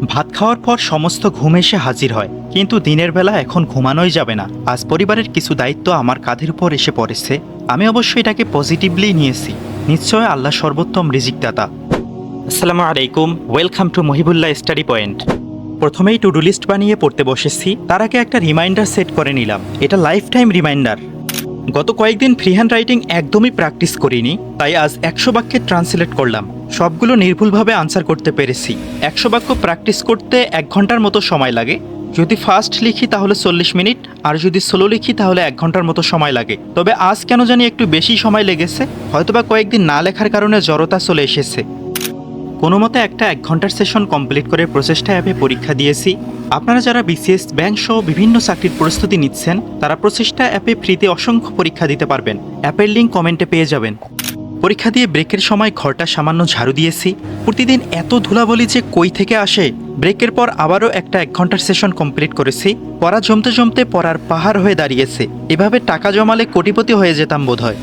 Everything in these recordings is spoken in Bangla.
ভাত খাওয়ার পর সমস্ত ঘুম এসে হাজির হয়, কিন্তু দিনের বেলা এখন ঘুমানোই যাবে না। আজ পরিবারের কিছু দায়িত্ব আমার কাঁধের উপর এসে পড়েছে। আমি অবশ্যই এটাকে পজিটিভলি নিয়েছি। নিশ্চয় আল্লাহ সর্বোত্তম রিজিক দাতা। আসসালামু আলাইকুম, welcome to Mohibullah study point. প্রথমেই টু ডু লিস্ট বানিয়ে পড়তে বসেছি, তার আগে একটা রিমাইন্ডার সেট করে নিলাম। এটা লাইফ টাইম রিমাইন্ডার। গত কয়েকদিন ফ্রি হ্যান্ড রাইটিং একদমই প্র্যাকটিস করিনি, তাই আজ 100 বাক্যে ট্রান্সলেট করলাম। সবগুলো নির্ভুলভাবে আনসার করতে পেরেছি। 100 বাক্য প্র্যাকটিস করতে 1 ঘন্টার মতো সময় লাগে। যদি ফাস্ট লিখি তাহলে 40 মিনিট, আর যদি স্লো লিখি তাহলে 1 ঘন্টার মতো সময় লাগে। তবে আজ কেন জানি একটু বেশি সময় লেগেছে, হয়তোবা কয়েকদিন না লেখার কারণে জড়তা চলে এসেছে। কোনো মতে একটা 1 ঘন্টার সেশন কমপ্লিট করে প্রচেষ্টা অ্যাপে পরীক্ষা দিয়েছি। আপনারা যারা বিসিএস, ব্যাংক সহ বিভিন্ন চাকরির প্রস্তুতি নিচ্ছেন, তারা প্রচেষ্টা অ্যাপে ফ্রিতে অসংখ্য পরীক্ষা দিতে পারবেন। অ্যাপের লিঙ্ক কমেন্টে পেয়ে যাবেন। পরীক্ষা দিয়ে ব্রেকের সময় ঘরটা সামান্য ঝাড়ু দিয়েছি। প্রতিদিন এত ধুলাবলি যে কই থেকে আসে। ব্রেকের পর আবারও একটা 1 ঘন্টার সেশন কমপ্লিট করেছি। পড়া জমতে জমতে পড়ার পাহাড় হয়ে দাঁড়িয়েছে। এভাবে টাকা জমালে কোটিপতি হয়ে যেতাম বোধহয়।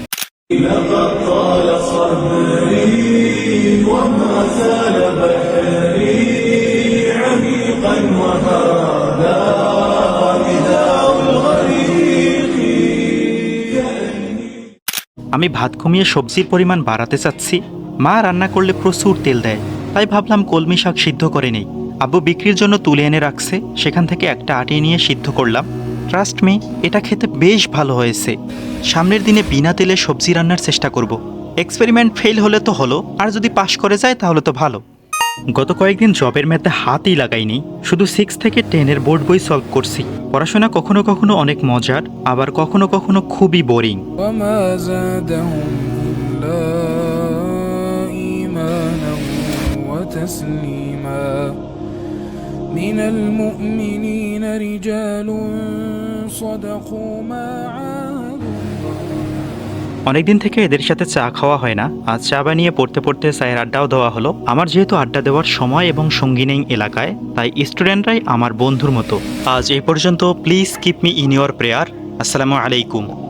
আমি ভাত কমিয়ে সবজির পরিমাণ বাড়াতে চাচ্ছি। মা রান্না করলে প্রচুর তেল দেয়, তাই ভাবলাম কলমি শাক সিদ্ধ করে নেই। আব্বু বিক্রির জন্য তুলে এনে রাখছে, সেখান থেকে একটা আটিয়ে নিয়ে সিদ্ধ করলাম। ট্রাস্ট মি, এটা খেতে বেশ ভালো হয়েছে। সামনের দিনে বিনা তেলে সবজি রান্নার চেষ্টা করব। এক্সপেরিমেন্ট ফেল হলে তো হলো, আর যদি পাশ করে যায় তাহলে তো ভালো। গত কয়েকদিন জবের ম্যাথে হাতই লাগাইনি, শুধু 6 থেকে 10 বোর্ড বই সলভ করছি। পড়াশোনা কখনো কখনো অনেক মজার, আবার কখনো কখনো খুবই বোরিং। وما زادهم إلا إيمانا وتسليما من المؤمنين رجال صدقوا ما عاهدوا অনেকদিন থেকে এদের সাথে চা খাওয়া হয় না। আজ চা বানিয়ে পড়তে পড়তে চায়ের আড্ডাও দেওয়া হলো। আমার যেহেতু আড্ডা দেওয়ার সময় এবং সঙ্গী নেই এলাকায়, তাই স্টুডেন্টরাই আমার বন্ধুর মতো। আজ এই পর্যন্ত। Please keep me in your prayer. আসসালামু আলাইকুম।